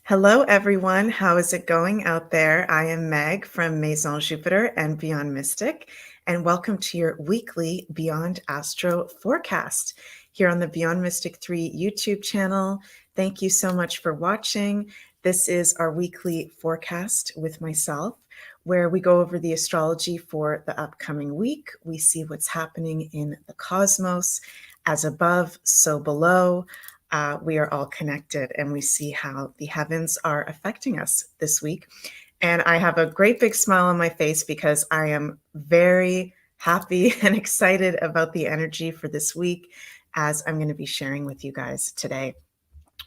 Hello, everyone. How is it going out there? I am Meg from Maison Jupiter and Beyond Mystic, and welcome to your weekly Beyond Astro forecast here on the Beyond Mystic 3 YouTube channel. Thank you so much for watching. This is our weekly forecast with myself, where we go over the astrology for the upcoming week. We see what's happening in the cosmos, as above, so below. We are all connected, and we see how the heavens are affecting us this week. And I have a great big smile on my face because I am very happy and excited about the energy for this week, as I'm going to be sharing with you guys today.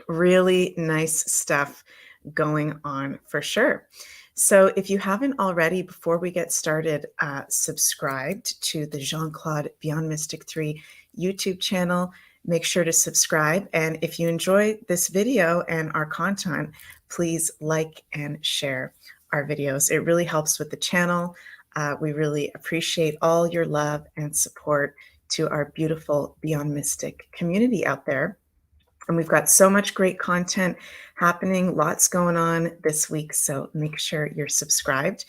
Really nice stuff going on for sure. So if you haven't already, before we get started, subscribed to the Jean-Claude Beyond Mystic 3 YouTube channel, make sure to subscribe. And if you enjoy this video and our content, please like and share our videos. It really helps with the channel. We really appreciate all your love and support to our beautiful Beyond Mystic community out there. And we've got so much great content happening, lots going on this week, so make sure you're subscribed.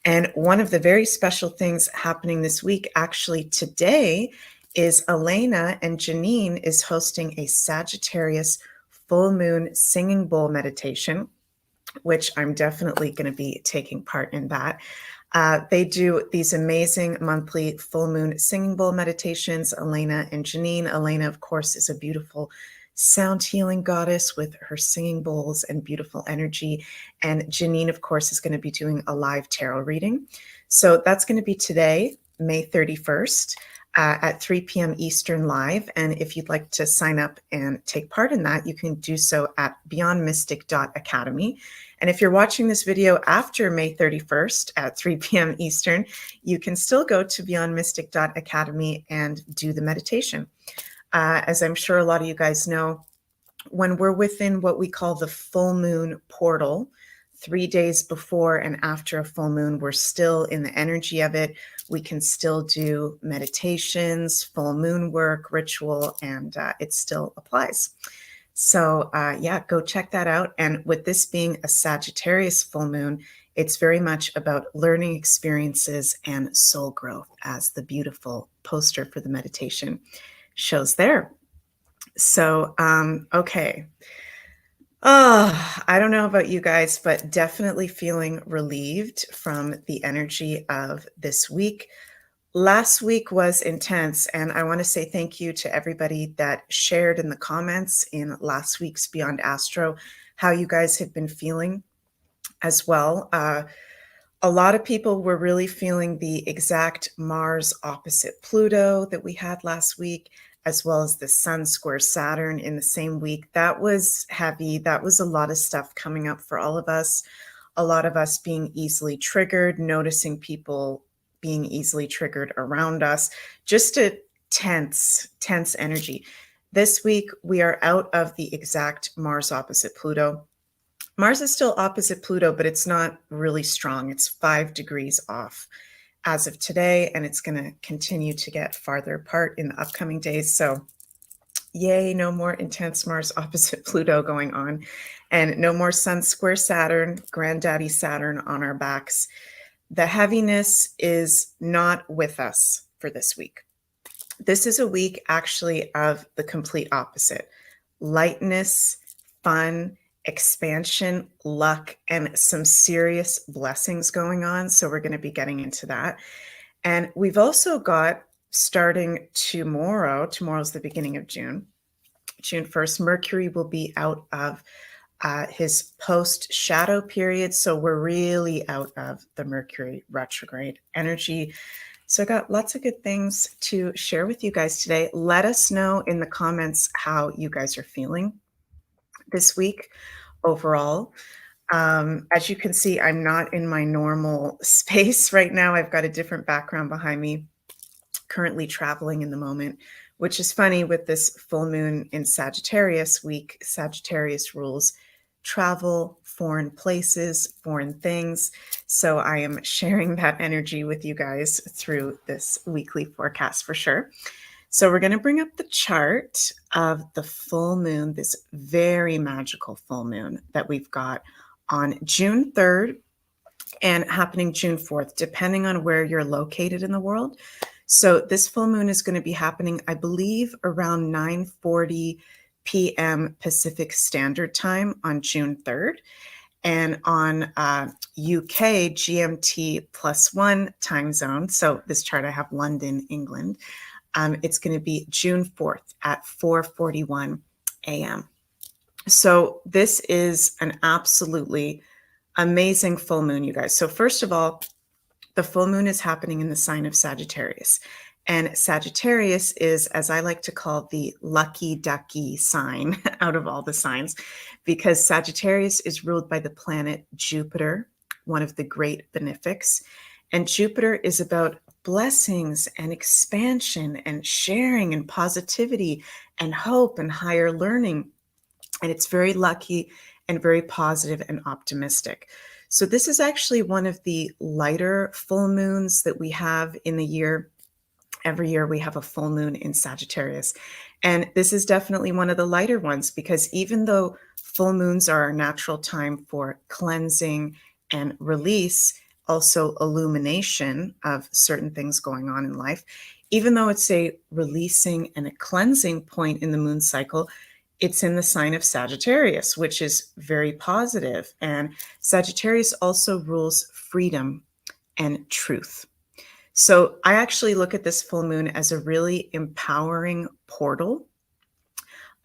And one of the very special things happening this week, actually today, is Elena and Janine is hosting a Sagittarius full moon singing bowl meditation, which I'm definitely going to be taking part in that. They do these amazing monthly full moon singing bowl meditations, Elena and Janine. Elena, of course, is a beautiful sound healing goddess with her singing bowls and beautiful energy. And Janine, of course, is going to be doing a live tarot reading. So that's going to be today, May 31st. At 3 p.m. Eastern live. And if you'd like to sign up and take part in that, you can do so at beyondmystic.academy. And if you're watching this video after May 31st at 3 p.m. Eastern, you can still go to beyondmystic.academy and do the meditation. As I'm sure a lot of you guys know, when we're within what we call the full moon portal, 3 days before and after a full moon, we're still in the energy of it. We can still do meditations, full moon work, ritual, and it still applies. So yeah, go check that out. And with this being a Sagittarius full moon, it's very much about learning experiences and soul growth, as the beautiful poster for the meditation shows there. So, okay. Oh, I don't know about you guys, but definitely feeling relieved from the energy of this week. Last week was intense, and I want to say thank you to everybody that shared in the comments in last week's Beyond Astro how you guys have been feeling as well. A lot of people were really feeling the exact Mars opposite Pluto that we had last week, as well as the Sun square Saturn in the same week. That was heavy. That was a lot of stuff coming up for all of us. A lot of us being easily triggered, noticing people being easily triggered around us. Just a tense energy. This week, we are out of the exact Mars opposite Pluto. Mars is still opposite Pluto, but it's not really strong. It's 5 degrees off as of today, and it's going to continue to get farther apart in the upcoming days. So yay, no more intense Mars opposite Pluto going on, and no more Sun square Saturn, granddaddy Saturn on our backs. The heaviness is not with us for this week. This is a week actually of the complete opposite. Lightness, fun, expansion, luck, and some serious blessings going on. So we're going to be getting into that. And we've also got, starting tomorrow's the beginning of June 1st, Mercury will be out of his post shadow period. So we're really out of the Mercury retrograde energy. So I got lots of good things to share with you guys today. Let us know in the comments how you guys are feeling this week overall. As you can see, I'm not in my normal space right now. I've got a different background behind me, currently traveling in the moment, which is funny with this full moon in Sagittarius week. Sagittarius rules travel, foreign places, foreign things. So I am sharing that energy with you guys through this weekly forecast for sure. So we're going to bring up the chart of the full moon, this very magical full moon that we've got on June 3rd and happening June 4th, depending on where you're located in the world. So this full moon is going to be happening, I believe, around 9:40 p.m. Pacific Standard Time on June 3rd. And on UK GMT +1 time zone, so this chart I have London, England, it's going to be June 4th at 4:41 a.m. So this is an absolutely amazing full moon, you guys. So first of all, the full moon is happening in the sign of Sagittarius. And Sagittarius is, as I like to call, the lucky ducky sign out of all the signs, because Sagittarius is ruled by the planet Jupiter, one of the great benefics. And Jupiter is about blessings and expansion and sharing and positivity and hope and higher learning. And it's very lucky and very positive and optimistic. So this is actually one of the lighter full moons that we have in the year. Every year we have a full moon in Sagittarius. And this is definitely one of the lighter ones, because even though full moons are our natural time for cleansing and release, also illumination of certain things going on in life, even though it's a releasing and a cleansing point in the moon cycle, it's in the sign of Sagittarius, which is very positive. And Sagittarius also rules freedom and truth. So I actually look at this full moon as a really empowering portal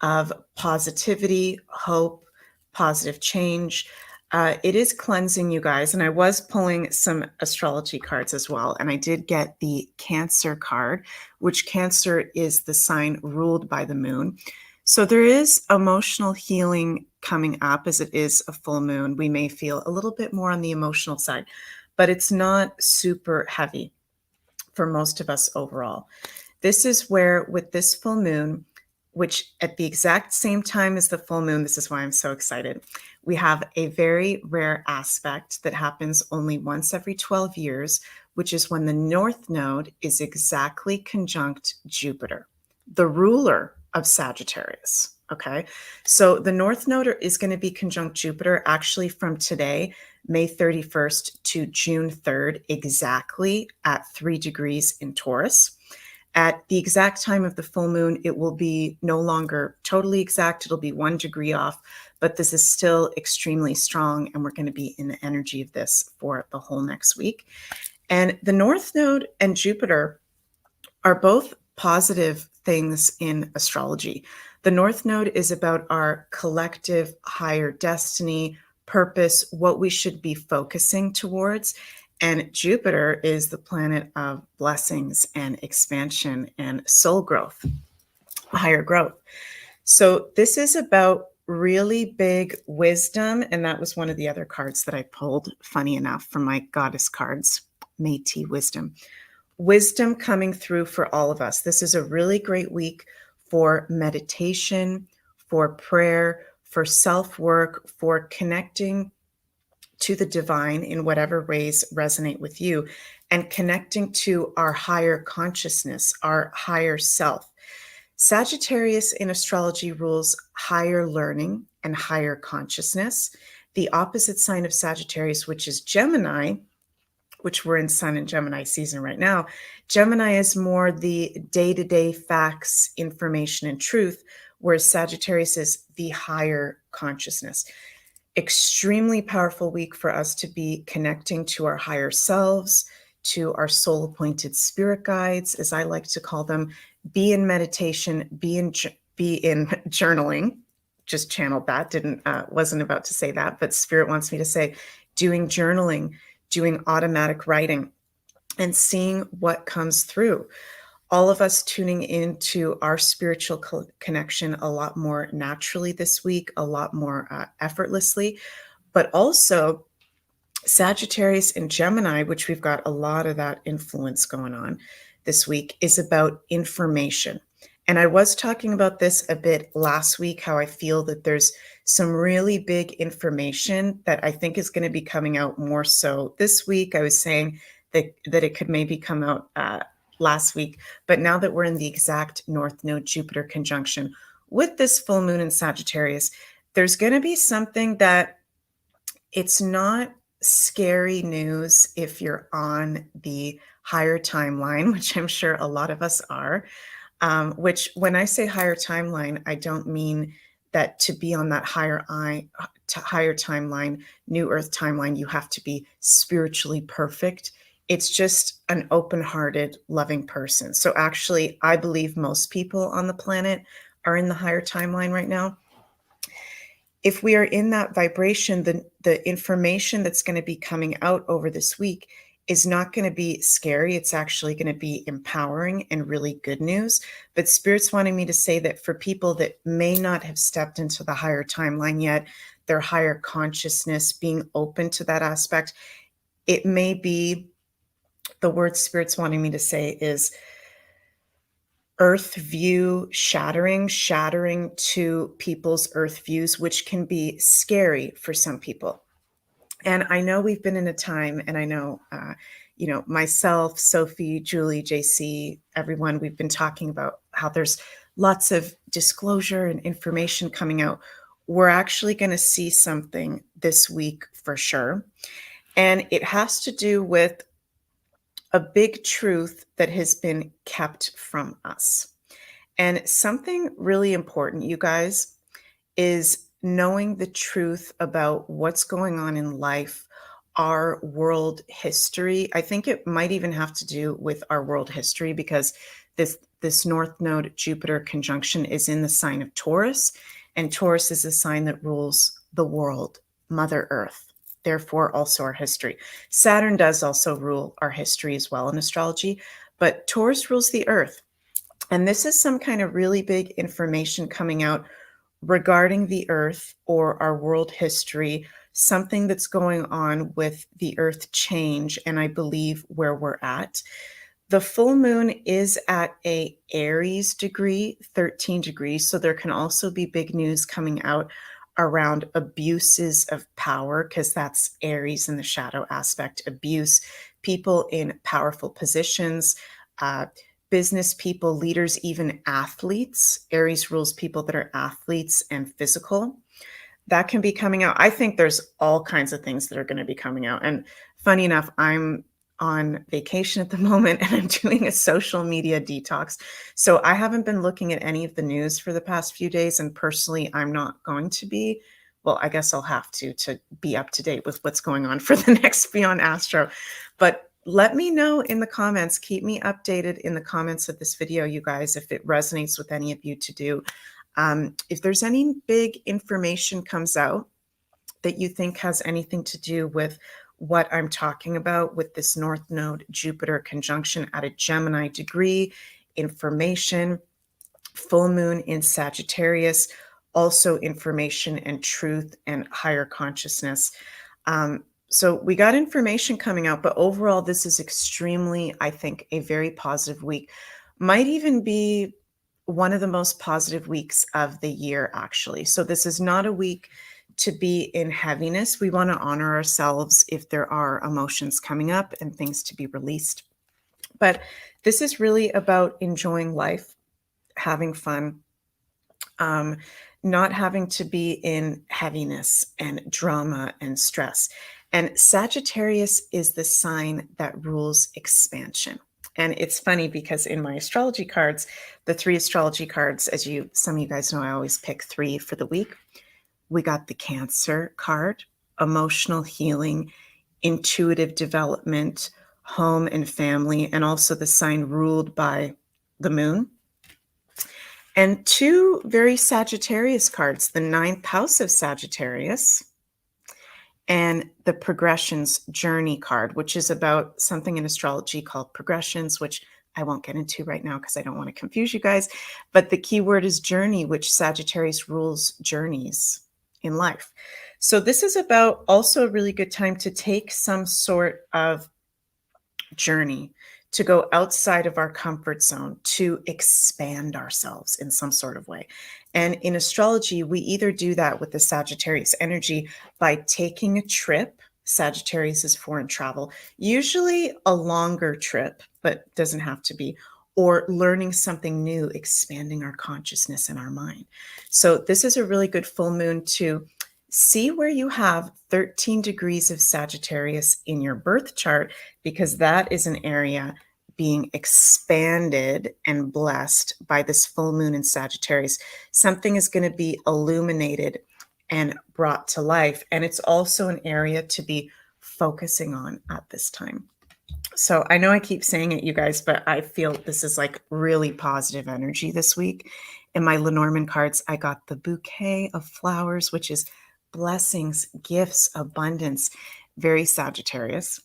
of positivity, hope, positive change. It is cleansing, you guys. And I was pulling some astrology cards as well. And I did get the Cancer card, which Cancer is the sign ruled by the moon. So there is emotional healing coming up, as it is a full moon. We may feel a little bit more on the emotional side, but it's not super heavy for most of us overall. This is where, with this full moon, which at the exact same time as the full moon, this is why I'm so excited, we have a very rare aspect that happens only once every 12 years, which is when the North Node is exactly conjunct Jupiter, the ruler of Sagittarius. Okay, so the North Node is going to be conjunct Jupiter actually from today, May 31st to June 3rd, exactly at 3 degrees in Taurus. At the exact time of the full moon, it will be no longer totally exact. It'll be 1 degree off, but this is still extremely strong, and we're going to be in the energy of this for the whole next week. And the North Node and Jupiter are both positive things in astrology. The North Node is about our collective higher destiny, purpose, what we should be focusing towards. And Jupiter is the planet of blessings and expansion and soul growth, higher growth. So this is about really big wisdom. And that was one of the other cards that I pulled, funny enough, from my goddess cards, Métis wisdom. Wisdom coming through for all of us. This is a really great week for meditation, for prayer, for self-work, for connecting to the divine in whatever ways resonate with you, and connecting to our higher consciousness, our higher self. Sagittarius in astrology rules higher learning and higher consciousness. The opposite sign of Sagittarius, which is Gemini, which we're in Sun and Gemini season right now. Gemini is more the day-to-day facts, information, and truth, whereas Sagittarius is the higher consciousness. Extremely powerful week for us to be connecting to our higher selves, to our soul-appointed spirit guides, as I like to call them. Be in meditation, be in journaling. Just channeled that, wasn't about to say that, but Spirit wants me to say doing journaling, doing automatic writing, and seeing what comes through. All of us tuning into our spiritual connection a lot more naturally this week, a lot more effortlessly, but also Sagittarius and Gemini, which we've got a lot of that influence going on this week, is about information. And I was talking about this a bit last week, how I feel that there's some really big information that I think is going to be coming out more so this week. I was saying that it could maybe come out last week. But now that we're in the exact North Node Jupiter conjunction with this full moon in Sagittarius, there's going to be something that it's not scary news if you're on the higher timeline, which I'm sure a lot of us are. Which, when I say higher timeline, I don't mean that to be on that higher timeline, new earth timeline, you have to be spiritually perfect. It's just an open-hearted, loving person. So actually, I believe most people on the planet are in the higher timeline right now. If we are in that vibration, the information that's going to be coming out over this week is not going to be scary. It's actually going to be empowering and really good news. But Spirit's wanting me to say that for people that may not have stepped into the higher timeline yet, their higher consciousness, being open to that aspect, it may be, the word Spirit's wanting me to say is earth view shattering to people's earth views, which can be scary for some people. And I know we've been in a time, and I know, myself, Sophie, Julie, JC, everyone, we've been talking about how there's lots of disclosure and information coming out. We're actually going to see something this week for sure. And it has to do with a big truth that has been kept from us. And something really important, you guys, is knowing the truth about what's going on in life, our world history. I think it might even have to do with our world history, because this North Node Jupiter conjunction is in the sign of Taurus, and Taurus is a sign that rules the world, Mother Earth, therefore also our history. Saturn does also rule our history as well in astrology, but Taurus rules the Earth. And this is some kind of really big information coming out regarding the Earth or our world history, something that's going on with the Earth change, and I believe where we're at. The full moon is at a Aries degree, 13 degrees, so there can also be big news coming out around abuses of power, because that's Aries in the shadow aspect, abuse, people in powerful positions, business people, leaders, even athletes. Aries rules people that are athletes and physical. That can be coming out. I think there's all kinds of things that are going to be coming out. And funny enough, I'm on vacation at the moment and I'm doing a social media detox. So I haven't been looking at any of the news for the past few days. And personally, I'm not going to be. Well, I guess I'll have to be up to date with what's going on for the next Beyond Astro. But let me know in the comments, keep me updated in the comments of this video, you guys, if it resonates with any of you to do. If there's any big information comes out that you think has anything to do with what I'm talking about with this North Node Jupiter conjunction at a Gemini degree, information, full moon in Sagittarius, also information and truth and higher consciousness. So we got information coming out, but overall, this is extremely, I think, a very positive week. Might even be one of the most positive weeks of the year, actually. So this is not a week to be in heaviness. We want to honor ourselves if there are emotions coming up and things to be released. But this is really about enjoying life, having fun, not having to be in heaviness and drama and stress. And Sagittarius is the sign that rules expansion. And it's funny because in my astrology cards, the 3 astrology cards, as some of you guys know, I always pick 3 for the week. We got the Cancer card, emotional healing, intuitive development, home and family, and also the sign ruled by the moon. And 2 very Sagittarius cards, the 9th house of Sagittarius and the progressions journey card, which is about something in astrology called progressions, which I won't get into right now because I don't want to confuse you guys. But the key word is journey, which Sagittarius rules journeys in life. So this is about also a really good time to take some sort of journey, to go outside of our comfort zone, to expand ourselves in some sort of way. And in astrology, we either do that with the Sagittarius energy by taking a trip Sagittarius is foreign travel, usually a longer trip, but doesn't have to be, or learning something new, expanding our consciousness and our mind. So this is a really good full moon to see where you have 13 degrees of Sagittarius in your birth chart, because that is an area being expanded and blessed by this full moon in Sagittarius. Something is going to be illuminated and brought to life. And it's also an area to be focusing on at this time. So I know I keep saying it, you guys, but I feel this is like really positive energy this week. In my Lenormand cards, I got the bouquet of flowers, which is blessings, gifts, abundance, very Sagittarius.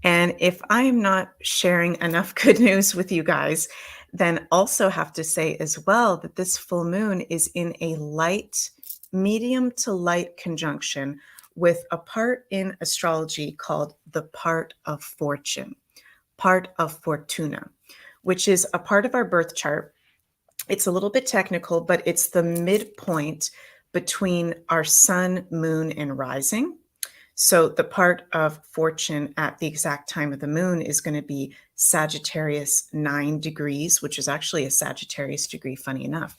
And if I am not sharing enough good news with you guys, then also have to say as well that this full moon is in a light, medium to light conjunction with a part in astrology called the part of fortune, part of fortuna, which is a part of our birth chart. It's a little bit technical, but it's the midpoint between our sun, moon, and rising. So the part of fortune at the exact time of the moon is going to be Sagittarius 9 degrees, which is actually a Sagittarius degree, funny enough.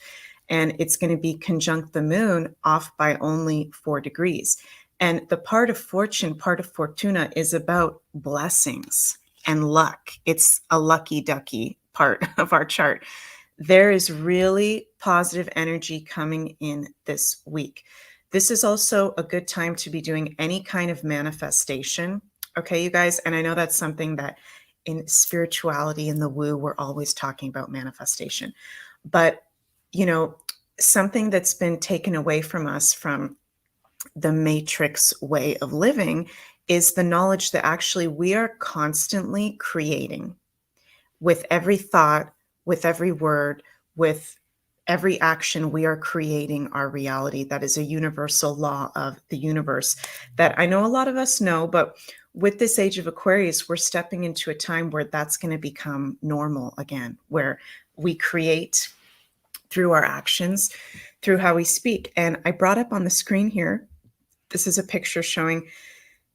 And it's going to be conjunct the moon off by only 4 degrees. And the part of fortune, part of fortuna, is about blessings and luck. It's a lucky ducky part of our chart. There is really positive energy coming in this week. This is also a good time to be doing any kind of manifestation. Okay, you guys? And I know that's something that in spirituality and the woo, we're always talking about manifestation. But, you know, something that's been taken away from us from the matrix way of living is the knowledge that actually we are constantly creating with every thought, with every word, with every action. We are creating our reality. That is a universal law of the universe that I know a lot of us know, but with this age of Aquarius, we're stepping into a time where that's going to become normal again, where we create through our actions, through how we speak. And I brought up on the screen here, this is a picture showing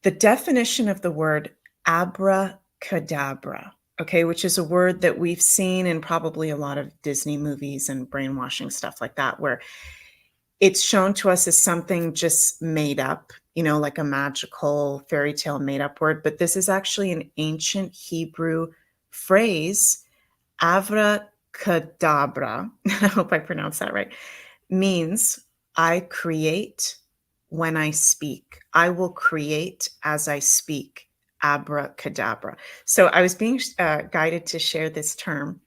the definition of the word abracadabra, okay, which is a word that we've seen in probably a lot of Disney movies and brainwashing stuff like that, where it's shown to us as something just made up, you know, like a magical fairy tale made up word. But this is actually an ancient Hebrew phrase. Abracadabra, I hope I pronounced that right, means I create when I speak. I will create as I speak. Abracadabra. So I was being guided to share this term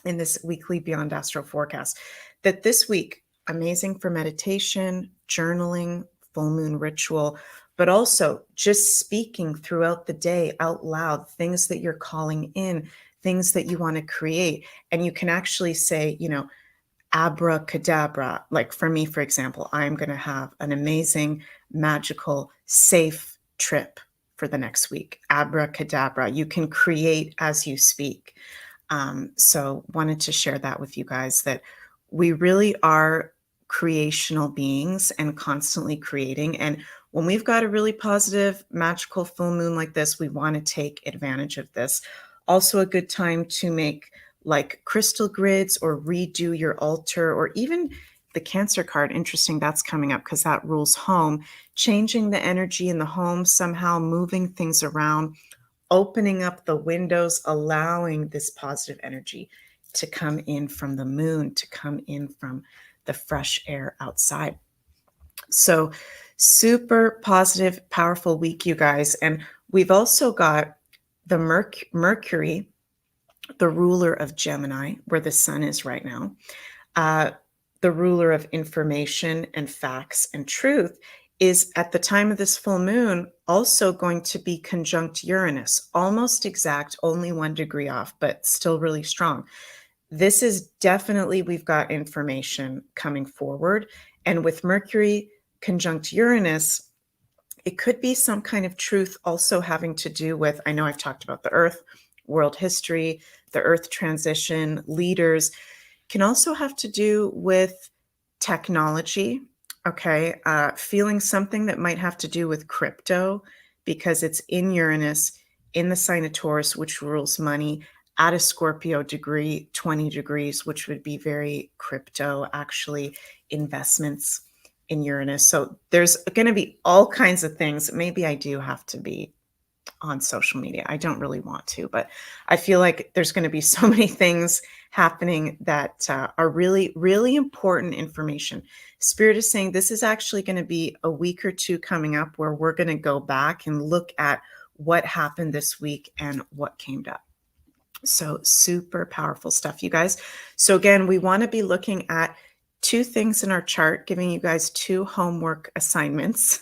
in this weekly Beyond Astro forecast, that this week, amazing for meditation, journaling, full moon ritual, but also just speaking throughout the day out loud, things that you're calling in, things that you want to create. And you can actually say, you know, abracadabra. Like for me, for example, I'm going to have an amazing, magical, safe trip for the next week. Abracadabra. You can create as you speak. So wanted to share that with you guys, that we really are creational beings and constantly creating. And when we've got a really positive, magical full moon like this, we want to take advantage of this. Also a good time to make like crystal grids or redo your altar, or even the Cancer card. Interesting, that's coming up because that rules home. Changing the energy in the home, somehow moving things around, opening up the windows, allowing this positive energy to come in from the moon, to come in from the fresh air outside. So super positive, powerful week, you guys. And we've also got the Mercury, the ruler of Gemini, where the sun is right now, the ruler of information and facts and truth, is at the time of this full moon also going to be conjunct Uranus, almost exact, only 1 degree off, but still really strong. This is definitely, we've got information coming forward. And with Mercury conjunct Uranus, it could be some kind of truth also having to do with, I know I've talked about the Earth, world history, the Earth transition, leaders, can also have to do with technology, Okay, feeling something that might have to do with crypto because it's in Uranus, in the sign of Taurus, which rules money, at a Scorpio degree, 20 degrees, which would be very crypto, actually, investments in Uranus. So there's going to be all kinds of things. Maybe I do have to be on social media. I don't really want to, but I feel like there's going to be so many things happening that are really, really important information. Spirit is saying this is actually going to be a week or two coming up where we're going to go back and look at what happened this week and what came up. So super powerful stuff, you guys. So again, we want to be looking at two things in our chart, giving you guys two homework assignments.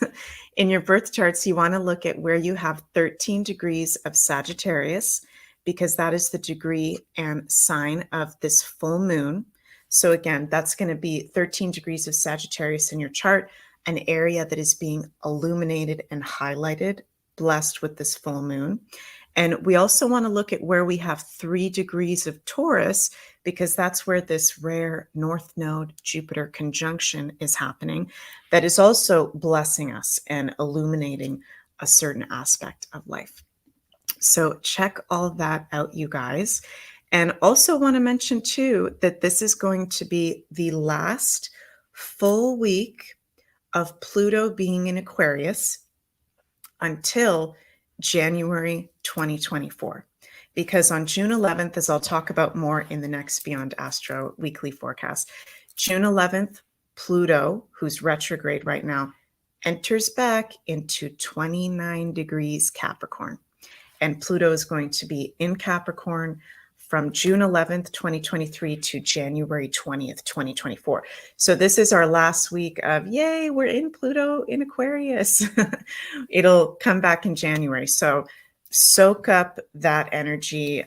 In your birth charts, you want to look at where you have 13 degrees of Sagittarius, because that is the degree and sign of this full moon. So again, that's going to be 13 degrees of Sagittarius in your chart, an area that is being illuminated and highlighted, blessed with this full moon. And we also want to look at where we have 3 degrees of Taurus, because that's where this rare North Node Jupiter conjunction is happening, that is also blessing us and illuminating a certain aspect of life. So check all of that out, you guys. And also want to mention too that this is going to be the last full week of Pluto being in Aquarius until January 2024. Because on June 11th, as I'll talk about more in the next Beyond Astro weekly forecast, June 11th, Pluto, who's retrograde right now, enters back into 29 degrees Capricorn. And Pluto is going to be in Capricorn from June 11th, 2023 to January 20th, 2024. So this is our last week of, yay, we're in Pluto in Aquarius. It'll come back in January. So soak up that energy.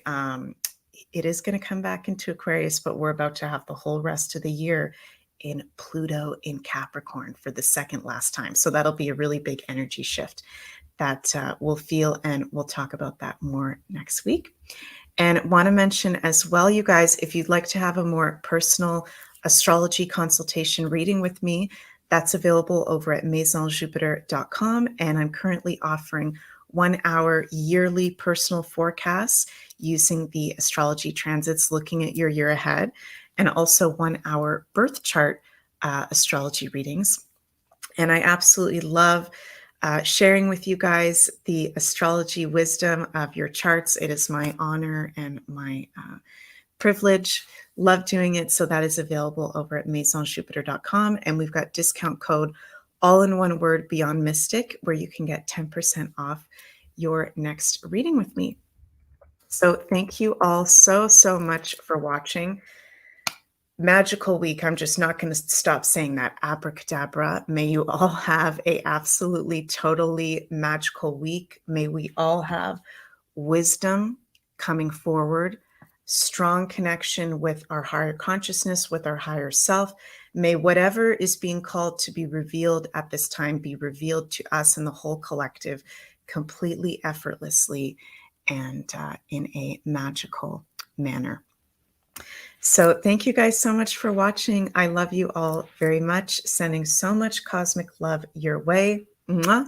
It is going to come back into Aquarius, but we're about to have the whole rest of the year in Pluto in Capricorn for the second last time. So that'll be a really big energy shift that we'll feel, and we'll talk about that more next week. And want to mention as well, you guys, if you'd like to have a more personal astrology consultation reading with me, that's available over at maisonjupiter.com. And I'm currently offering 1 hour yearly personal forecasts using the astrology transits, looking at your year ahead, and also 1 hour birth chart astrology readings. And I absolutely love sharing with you guys the astrology wisdom of your charts. It is my honor and my privilege. Love doing it. So that is available over at maisonjupiter.com. And we've got discount code, all in one word, Beyond Mystic, where you can get 10% off your next reading with me. So thank you all so, so much for watching. Magical week. I'm just not going to stop saying that. Abracadabra. May you all have a absolutely, totally magical week. May we all have wisdom coming forward, strong connection with our higher consciousness, with our higher self. May whatever is being called to be revealed at this time be revealed to us and the whole collective completely effortlessly and in a magical manner. So thank you guys so much for watching. I love you all very much. Sending so much cosmic love your way. Mwah.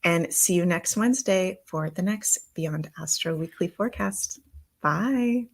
And see you next Wednesday for the next Beyond Astro Weekly Forecast. Bye.